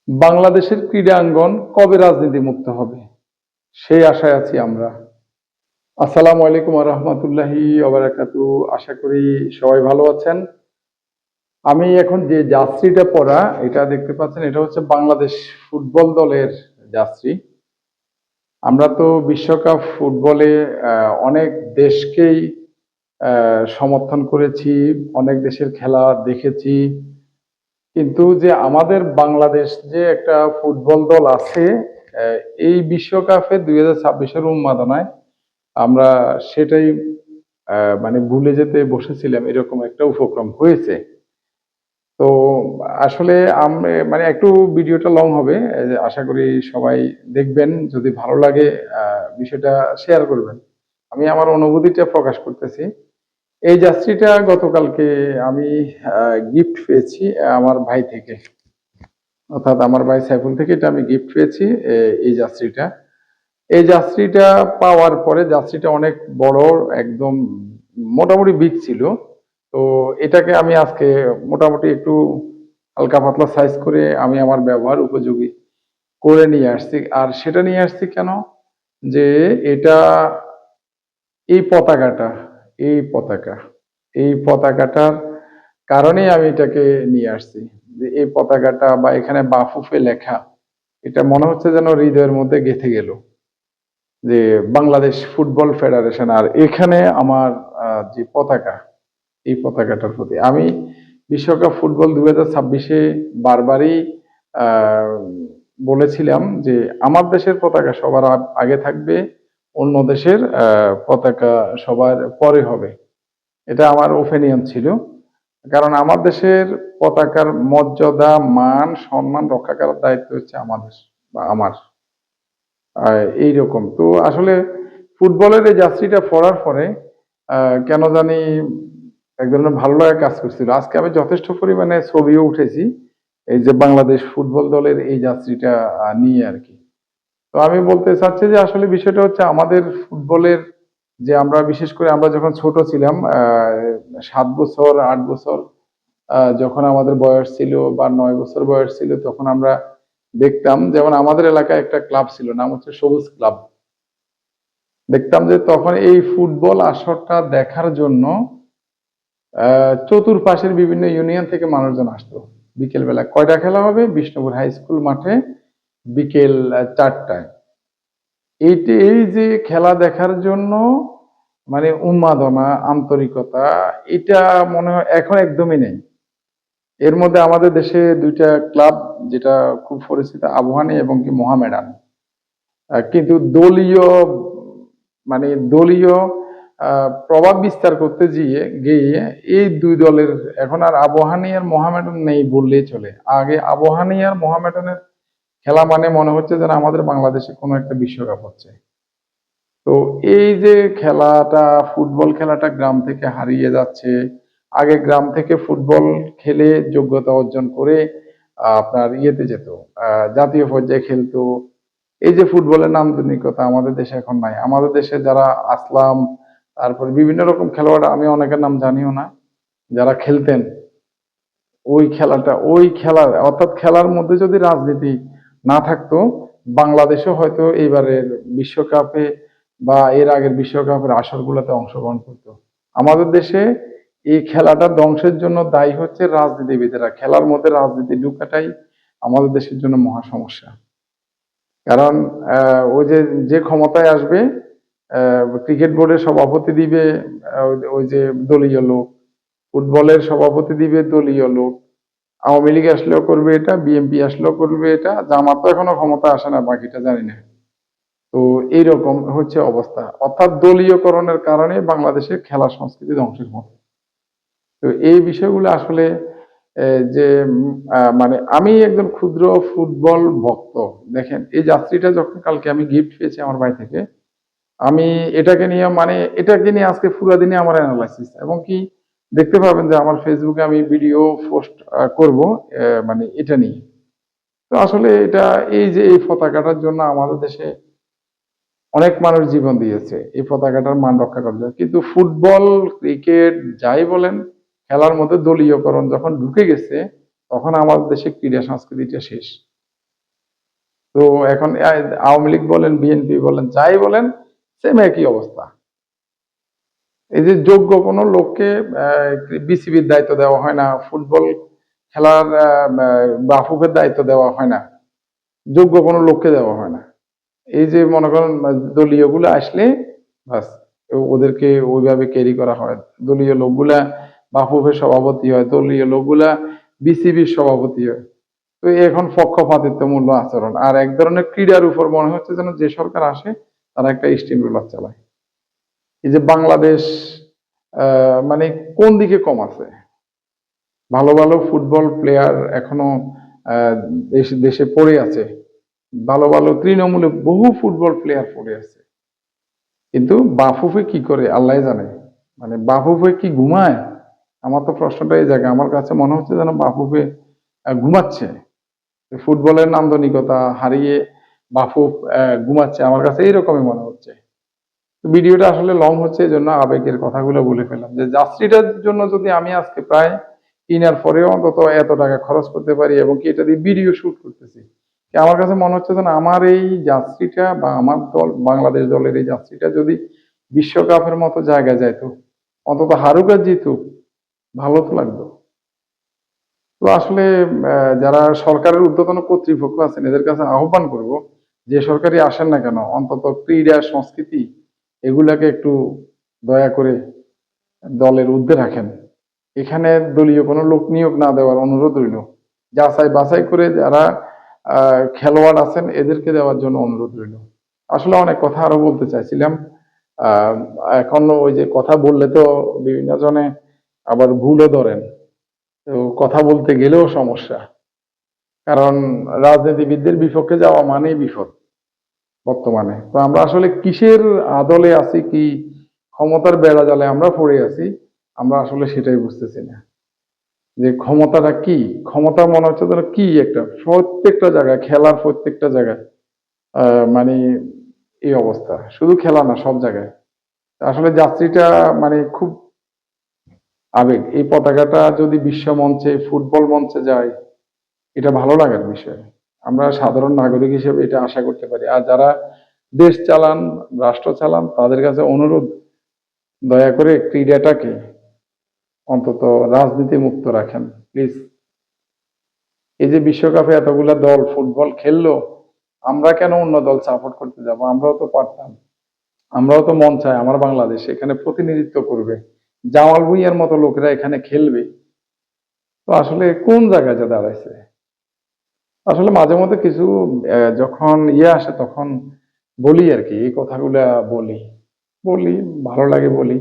বাংলাদেশের ক্রীড়াঙ্গন কবে রাজনীতি মুক্ত হবে সেই আশায় আছি আমরা। আসসালামু আলাইকুম রহমতুল্লাহি ওবারাকাতু। আশা করি সবাই ভালো আছেন। আমি এখন যে জার্সিটা পরা এটা দেখতে পাচ্ছেন, এটা হচ্ছে বাংলাদেশ ফুটবল দলের জার্সি। আমরা তো বিশ্বকাপ ফুটবলে অনেক দেশকেই সমর্থন করেছি, অনেক দেশের খেলা দেখেছি, কিন্তু যে আমাদের বাংলাদেশ যে একটা ফুটবল দল আছে, এই বিশ্বকাপে 2026-এর উন্মাদনায় আমরা সেটাই মানে ভুলে যেতে বসেছিলাম, এরকম একটা উপক্রম হয়েছে। তো আসলে মানে একটু ভিডিওটা লং হবে, আশা করি সবাই দেখবেন। যদি ভালো লাগে বিষয়টা শেয়ার করবেন। আমি আমার অনুভূতিটা প্রকাশ করতেছি। এই যাত্রীটা গতকালকে আমি গিফট পেয়েছি আমার ভাই থেকে, অর্থাৎ আমার ভাই সাইফুল থেকে এটা আমি গিফট পেয়েছি। এই যাত্রীটা পাওয়ার পরে যাত্রীটা অনেক বড়, একদম মোটামুটি বিগ ছিল। তো এটাকে আমি আজকে মোটামুটি একটু হালকা পাতলা সাইজ করে আমি আমার ব্যবহার উপযোগী করে নিয়ে আসছি। আর সেটা নিয়ে আসছি কেন, যে এটা এই পতাকাটা এই পতাকা এই পতাকাটার কারণেই আমি এটাকে নিয়ে আসছি। যে এই পতাকাটা বা এখানে বাফুফে লেখা, এটা মনে হচ্ছে যেন হৃদয়ের মধ্যে গেঁথে গেল, যে বাংলাদেশ ফুটবল ফেডারেশন। আর এখানে আমার যে পতাকা, এই পতাকাটার প্রতি আমি বিশ্বকাপ ফুটবল 2026-এ বারবারই বলেছিলাম যে আমার দেশের পতাকা সবার আগে থাকবে, অন্য দেশের পতাকা সবার পরে হবে। এটা আমার ওপিনিয়ন ছিল। কারণ আমার দেশের পতাকার মর্যাদা, মান, সম্মান রক্ষা করার দায়িত্ব হচ্ছে আমাদের বা আমার। এইরকম তো আসলে ফুটবলের এই জার্সিটা পরার পরে কেন জানি এক ধরনের ভালো লাগা কাজ করছিল। আজকে আমি যথেষ্ট পরিমাণে ছবিও উঠেছি এই যে বাংলাদেশ ফুটবল দলের এই জার্সিটা নিয়ে আর কি। তো আমি বলতে চাচ্ছি যে আসলে বিষয়টা হচ্ছে আমাদের ফুটবলের, যে আমরা বিশেষ করে আমরা যখন ছোট ছিলাম, 7 বছর 8 বছর যখন আমাদের বয়স ছিল বা 9 বছর বয়স ছিল, তখন আমরা দেখতাম, যেমন আমাদের এলাকায় একটা ক্লাব ছিল, নাম হচ্ছে সবুজ ক্লাব। দেখতাম যে তখন এই ফুটবল আসরটা দেখার জন্য চতুর্পাশের বিভিন্ন ইউনিয়ন থেকে মানুষজন আসতো। বিকেল বেলা কয়টা খেলা হবে, বিষ্ণুপুর হাই স্কুল মাঠে বিকেল 4টায়। এই যে খেলা দেখার জন্য মানে উন্মাদনা, আন্তরিকতা, এটা মনে হয় এখন একদমই নেই। এর মধ্যে আমাদের দেশে দুইটা ক্লাব যেটা খুব পরিচিত, আবহানী এবং কি মোহামেডান। কিন্তু দলীয় প্রভাব বিস্তার করতে গিয়ে এই দুই দলের এখন আর আবহানী আর মোহামেডান নেই বললেই চলে। আগে আবহানী আর মোহামেডানের খেলা মানে মনে হচ্ছে যেন আমাদের বাংলাদেশে কোনো একটা বিশ্বকাপ হচ্ছে। তো এই যে খেলাটা, ফুটবল খেলাটা গ্রাম থেকে হারিয়ে যাচ্ছে। আগে গ্রাম থেকে ফুটবল খেলে যোগ্যতা অর্জন করে আপনার ইয়েতে যেত, জাতীয় পর্যায়ে খেলতো। এই যে ফুটবলের নান্দনিকতা আমাদের দেশে এখন নাই। আমাদের দেশে যারা আসলাম, তারপরে বিভিন্ন রকম খেলোয়াড়, আমি অনেকের নাম জানিও না, যারা খেলতেন ওই খেলা, অর্থাৎ খেলার মধ্যে যদি রাজনীতি না থাকতো, বাংলাদেশও হয়তো এইবারের বিশ্বকাপে বা এর আগের বিশ্বকাপের আসরগুলোতে অংশগ্রহণ করতো। আমাদের দেশে এই খেলাটা ধ্বংসের জন্য দায়ী হচ্ছে রাজনীতিবিদেরা। খেলার মধ্যে রাজনীতি ঢুকাটাই আমাদের দেশের জন্য মহা সমস্যা। কারণ ওই যে ক্ষমতায় আসবে, ক্রিকেট বোর্ডের সভাপতি দিবে ওই যে দলীয় লোক, ফুটবলের সভাপতি দিবে দলীয় লোক, আওয়ামী লীগ আসলেও করবে এটা, বিএনপি আসলেও করবে এটা, জামাত তো এখনো ক্ষমতা আসে না, বাকিটা জানি না। তো এইরকম হচ্ছে অবস্থা, অর্থাৎ দলীয়করণের কারণে বাংলাদেশের খেলা সংস্কৃতি ধ্বংসের পথে। তো এই বিষয়গুলো আসলে যে মানে আমি একজন ক্ষুদ্র ফুটবল ভক্ত। দেখেন এই যাত্রীটা যখন কালকে আমি গিফট পেয়েছি আমার ভাই থেকে, আমি এটাকে নিয়ে আজকে পুরো দিনে আমার অ্যানালাইসিস, এবং কি দেখতে পাবেন যে আমার ফেসবুকে আমি ভিডিও পোস্ট করব মানে এটা নিয়ে। তো আসলে এটা এই যে এই পতাকাটার জন্য আমাদের দেশে অনেক মানুষ জীবন দিয়েছে এই পতাকাটার মান রক্ষা করার জন্য, কিন্তু ফুটবল, ক্রিকেট যাই বলেন, খেলার মধ্যে দলীয়করণ যখন ঢুকে গেছে, তখন আমাদের দেশে ক্রীড়া সংস্কৃতিটা শেষ। তো এখন আওয়ামী লীগ বলেন, বিএনপি বলেন, যাই বলেন, সেম একই অবস্থা। এই যে যোগ্য কোনো লোককে বিসিবির দায়িত্ব দেওয়া হয় না, ফুটবল খেলার বাফুফের দায়িত্ব দেওয়া হয় না, যোগ্য কোনো লোককে দেওয়া হয় না। এই যে মনে করেন দলীয় গুলো আসলে বাস ওদেরকে ওইভাবে ক্যারি করা হয়। দলীয় লোকগুলা বাফুফের সভাপতি হয়, দলীয় লোকগুলা বিসিবির সভাপতি হয়। তো এখন পক্ষপাতিত্বমূল্য আচরণ, আর এক ধরনের ক্রীড়ার উপর মনে হচ্ছে যেন যে সরকার আসে তারা একটা স্টিম রোলার চালায়। এই যে বাংলাদেশ মানে কোন দিকে কম আছে? ভালো ভালো ফুটবল প্লেয়ার এখনো আহ, দেশে পড়ে আছে, ভালো ভালো তৃণমূলে বহু ফুটবল প্লেয়ার পড়ে আছে, কিন্তু বাফুফে কি করে আল্লাহ জানে। মানে বাফুফে কি ঘুমায়? আমার তো প্রশ্নটা এই জায়গায়, আমার কাছে মনে হচ্ছে যেন বাফুফে ঘুমাচ্ছে, ফুটবলের নান্দনিকতা হারিয়ে বাফুফ ঘুমাচ্ছে, আমার কাছে এইরকমই মনে হচ্ছে। ভিডিওটা আসলে লং হচ্ছে, এই জন্য আবেগের কথাগুলো বলে ফেললাম, যে যাত্রীটার জন্য যদি আমি আজকে প্রায় কেনার পরেও অন্তত এত টাকা খরচ করতে পারি এবং কি এটা দিয়ে ভিডিও শুট করতেছি, আমার কাছে মনে হচ্ছে যেন আমার এই যাত্রীটা বা আমার দল বাংলাদেশ দলের এই যাত্রীটা যদি বিশ্বকাপের মতো জায়গায় যাইতো, অন্তত হারুক আর জিতুক, ভালো তো লাগতো। তো আসলে যারা সরকারের ঊর্ধ্বতন কর্তৃপক্ষ আছেন এদের কাছে আহ্বান করব, যে সরকারি আসেন না কেন অন্তত ক্রীড়া সংস্কৃতি এগুলাকে একটু দয়া করে দলের ঊর্ধ্বে রাখেন। এখানে দলীয় কোনো লোক নিয়োগ না দেওয়ার অনুরোধ রইল, যাচাই বাছাই করে যারা খেলোয়াড় আছেন এদেরকে দেওয়ার জন্য অনুরোধ রইল। আসলে অনেক কথা আরো বলতে চাইছিলাম, আহ এখন ওই যে কথা বললে তো বিভিন্ন জনে আবার ভুলও ধরেন, তো কথা বলতে গেলেও সমস্যা, কারণ রাজনীতিবিদদের বিপক্ষে যাওয়া মানেই বিপদ বর্তমানে। তো আমরা আসলে কিসের আদলে আছি, কি ক্ষমতার বেড়া জালে আমরা পড়ে আছি, আমরা আসলে সেটাই বুঝতেছি না যে ক্ষমতাটা কি। ক্ষমতা মনে হচ্ছে যেন কি একটা, প্রত্যেকটা জায়গায় খেলার প্রত্যেকটা জায়গায় মানে এই অবস্থা, শুধু খেলা না সব জায়গায়। আসলে যাত্রীটা মানে খুব আবেগ, এই পতাকাটা যদি বিশ্ব মঞ্চে ফুটবল মঞ্চে যায় এটা ভালো লাগার বিষয়, আমরা সাধারণ নাগরিক হিসেবে এটা আশা করতে পারি। আর যারা দেশ চালান, রাষ্ট্র চালান, তাদের কাছে অনুরোধ, দয়া করে ক্রীড়াটাকে অন্তত রাজনীতি মুক্ত রাখেন প্লিজ। এই যে বিশ্বকাপে এতগুলা দল ফুটবল খেললো, আমরা কেন অন্য দল সাপোর্ট করতে যাব? আমরাও তো পারতাম, আমরাও তো মন চাই আমার বাংলাদেশ এখানে প্রতিনিধিত্ব করবে, জামাল ভুঁইয়ার মতো লোকেরা এখানে খেলবে। তো আসলে কোন জায়গায় যা দাঁড়াইছে? আসলে মাঝে মধ্যে কিছু যখন আসে তখন বলি আর কি, এই কথাগুলা বলি বলি ভালো লাগে বলি।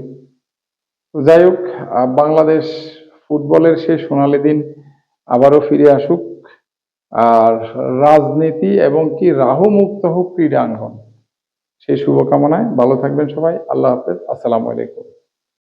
তো যাই হোক, বাংলাদেশ ফুটবলের সেই সোনালী দিন আবারও ফিরে আসুক, আর রাজনীতি এবং কি রাহু মুক্ত হোক ক্রীড়াঙ্গন, সেই শুভকামনায় ভালো থাকবেন সবাই। আল্লাহ হাফেজ, আসসালামু আলাইকুম।